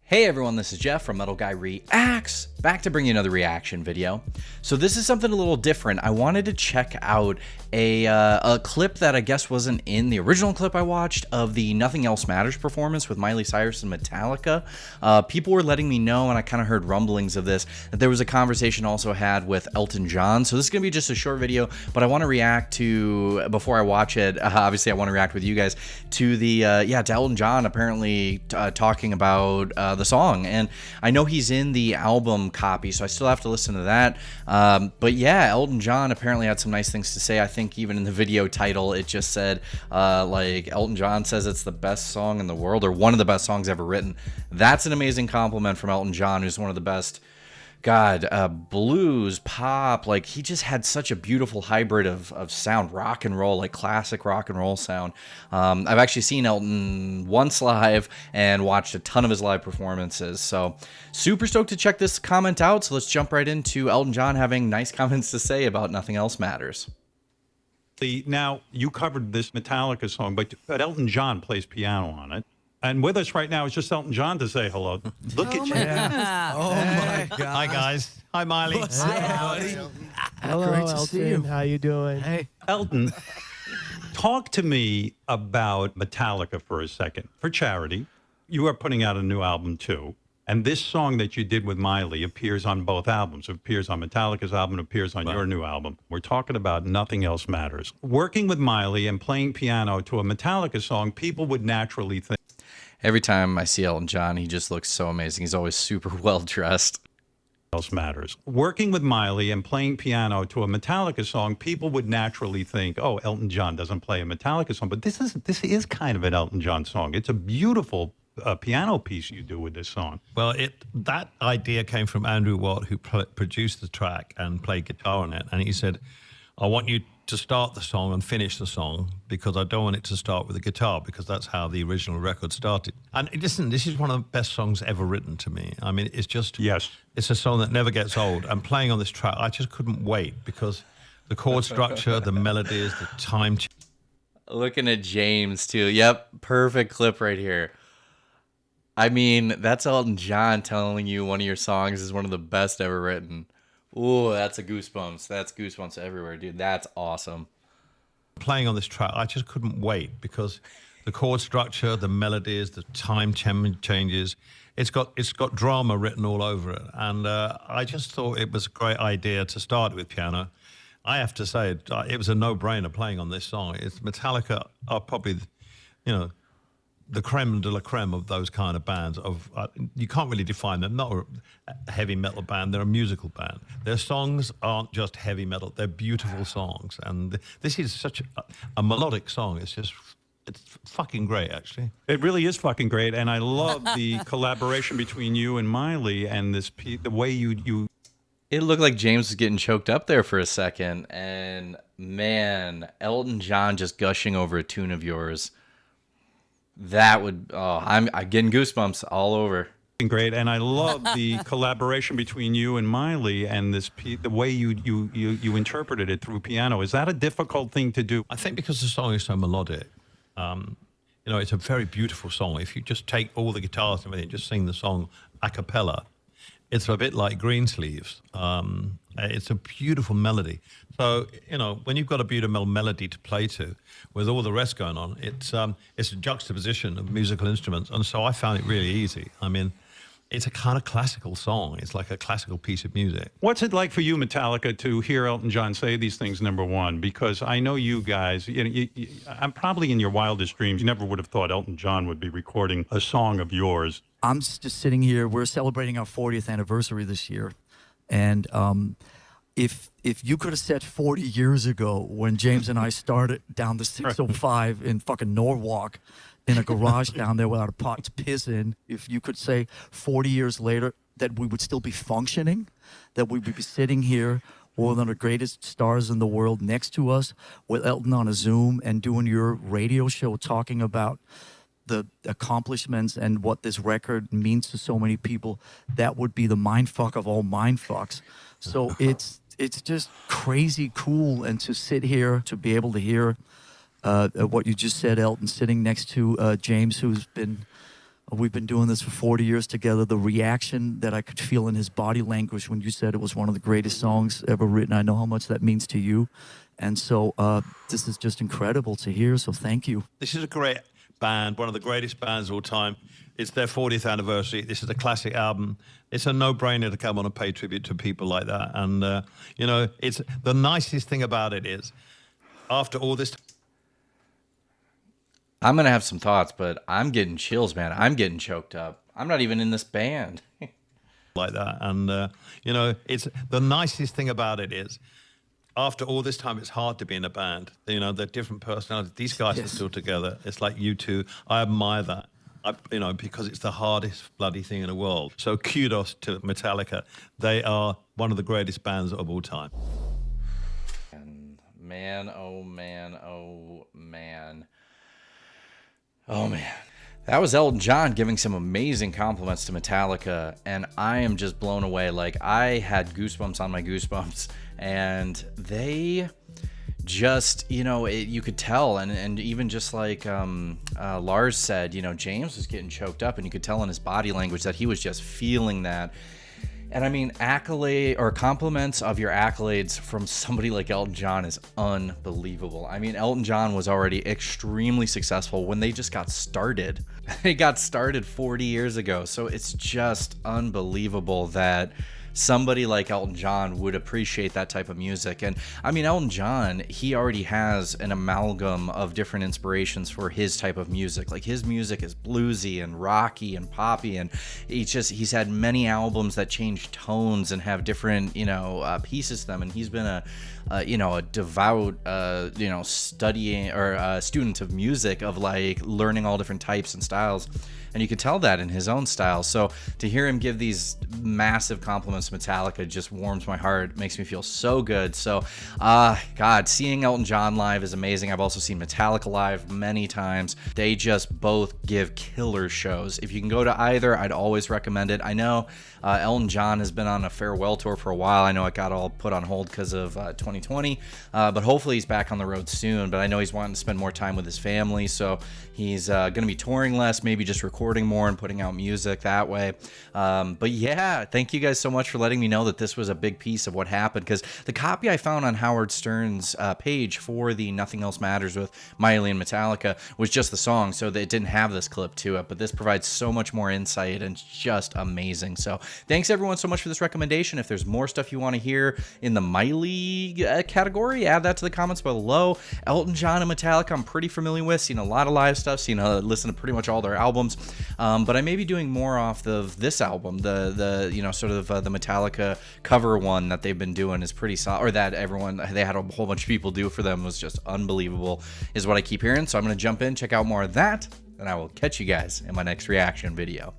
Hey everyone, this is Jeff from Metal Guy Reacts, back to bring you another reaction video. So this is something a little different. I wanted to check out a clip that I guess wasn't in the original clip I watched of the Nothing Else Matters performance with Miley Cyrus and Metallica. People were letting me know, and I kind of heard rumblings of this, that there was a conversation also had with Elton John. So this is going to be just a short video, but I want to react to, before I watch it, obviously I want to react with you guys, to the, to Elton John apparently talking about the song. And I know he's in the album copy, so I still have to listen to that. But yeah, Elton John apparently had some nice things to say. I think even in the video title, it just said, like, Elton John says it's the best song in the world, or one of the best songs ever written. That's an amazing compliment from Elton John, who's one of the best. Blues, pop, like he just had such a beautiful hybrid of sound, rock and roll, like classic rock and roll sound. I've actually seen Elton once live and watched a ton of his live performances. So super stoked to check this comment out. So let's jump right into Elton John having nice comments to say about Nothing Else Matters. Now, you covered this Metallica song, but Elton John plays piano on it. And with us right now is just Elton John to say hello. Look at you. Oh, my God. Hi, guys. Hi, Miley. Hi, buddy. Hello, Great to Elton. see you. How you doing? Hey. Elton, talk to me about Metallica for a second. For charity, you are putting out a new album, too. And this song that you did with Miley appears on both albums. It appears on Metallica's album, it appears on your new album. We're talking about Nothing Else Matters. Working with Miley and playing piano to a Metallica song, people would naturally think. Every time I see Elton John, he just looks so amazing. He's always super well dressed. Else matters. Working with Miley and playing piano to a Metallica song, people would naturally think, oh, Elton John doesn't play a Metallica song. But this is kind of an Elton John song. It's a beautiful piano piece you do with this song. Well, that idea came from Andrew Watt, who produced the track and played guitar on it. And he said, I want you to start the song and finish the song because I don't want it to start with the guitar, because that's how the original record started. And listen, this is one of the best songs ever written to me. I mean, it's just, yes, it's a song that never gets old. And playing on this track, I just couldn't wait because the chord structure, the melodies, the time. Looking at James too. Yep, perfect clip right here. I mean, that's Elton John telling you one of your songs is one of the best ever written. Ooh, that's a goosebumps. That's goosebumps everywhere, dude. That's awesome. Playing on this track, I just couldn't wait because the chord structure, the melodies, the time changes, it's got drama written all over it. And I just thought it was a great idea to start with piano. I have to say, it was a no-brainer playing on this song. Metallica are probably, the creme de la creme of those kind of bands. You can't really define them. Not a heavy metal band, they're a musical band. Their songs aren't just heavy metal, they're beautiful songs. And this is such a melodic song. It's fucking great, actually. It really is fucking great. And I love the collaboration between you and Miley and the way you... It looked like James was getting choked up there for a second. And man, Elton John just gushing over a tune of yours. That would, I'm getting goosebumps all over. Great, and I love the collaboration between you and Miley and the way you interpreted it through piano. Is that a difficult thing to do? I think because the song is so melodic, it's a very beautiful song. If you just take all the guitars and everything, just sing the song a cappella, it's a bit like Greensleeves. It's a beautiful melody. So, when you've got a beautiful melody to play to, with all the rest going on, it's a juxtaposition of musical instruments. And so I found it really easy. I mean, it's a kind of classical song. It's like a classical piece of music. What's it like for you, Metallica, to hear Elton John say these things, number one? Because I know you guys, I'm probably in your wildest dreams, you never would have thought Elton John would be recording a song of yours. I'm just sitting here. We're celebrating our 40th anniversary this year. And if you could have said 40 years ago when James and I started down the 605 in fucking Norwalk in a garage down there without a pot to piss in, if you could say 40 years later that we would still be functioning, that we would be sitting here, one of the greatest stars in the world next to us with Elton on a Zoom and doing your radio show talking about the accomplishments and what this record means to so many people, that would be the mindfuck of all mindfucks. So it's just crazy cool, and to sit here, to be able to hear what you just said, Elton, sitting next to James, who's been We've been doing this for 40 years together. The reaction that I could feel in his body language when you said it was one of the greatest songs ever written, I know how much that means to you. And so this is just incredible to hear, so thank you. This is a great band, one of the greatest bands of all time. It's their 40th anniversary. This is a classic album. It's a no-brainer to come on and pay tribute to people like that. And, you know, it's the nicest thing about it is, after all this I'm going to have some thoughts, but I'm getting chills, man. I'm getting choked up. I'm not even in this band. like that. And, you know, it's the nicest thing about it is, after all this time, it's hard to be in a band. You know, they're different personalities. These guys are still together. It's like you two. I admire that. You know, because it's the hardest bloody thing in the world. So kudos to Metallica. They are one of the greatest bands of all time. And man, oh man, oh man. Oh man. That was Elton John giving some amazing compliments to Metallica, and I am just blown away. Like, I had goosebumps on my goosebumps, and they just, you know, you could tell, and even just like Lars said, you know, James was getting choked up, and you could tell in his body language that he was just feeling that. And I mean, accolade or compliments of your accolades from somebody like Elton John is unbelievable. I mean, Elton John was already extremely successful when they just got started. They got started 40 years ago. So it's just unbelievable that somebody like Elton John would appreciate that type of music. And I mean, Elton John, he already has an amalgam of different inspirations for his type of music. Like, his music is bluesy and rocky and poppy, and he's had many albums that change tones and have different, you know, pieces to them. And he's been a devout, studying or student of music, of like learning all different types and styles. And you could tell that in his own style. So to hear him give these massive compliments to Metallica just warms my heart, makes me feel so good. So, God, seeing Elton John live is amazing. I've also seen Metallica live many times. They just both give killer shows. If you can go to either, I'd always recommend it. I know Elton John has been on a farewell tour for a while. I know it got all put on hold because of 2020, but hopefully he's back on the road soon. But I know he's wanting to spend more time with his family, so he's going to be touring less, maybe just recording more and putting out music that way. But yeah, thank you guys so much for letting me know that this was a big piece of what happened, because the copy I found on Howard Stern's page for the Nothing Else Matters with Miley and Metallica was just the song, so that it didn't have this clip to it. But this provides so much more insight, and it's just amazing. So thanks everyone so much for this recommendation. If there's more stuff you want to hear in the Miley category, add that to the comments below. Elton John and Metallica, I'm pretty familiar with, seen a lot of live stuff, listen to pretty much all their albums. But I may be doing more off of this album, the Metallica cover one that they've been doing is pretty solid, or that they had a whole bunch of people do for them, was just unbelievable, is what I keep hearing. So I'm going to jump in, check out more of that, and I will catch you guys in my next reaction video.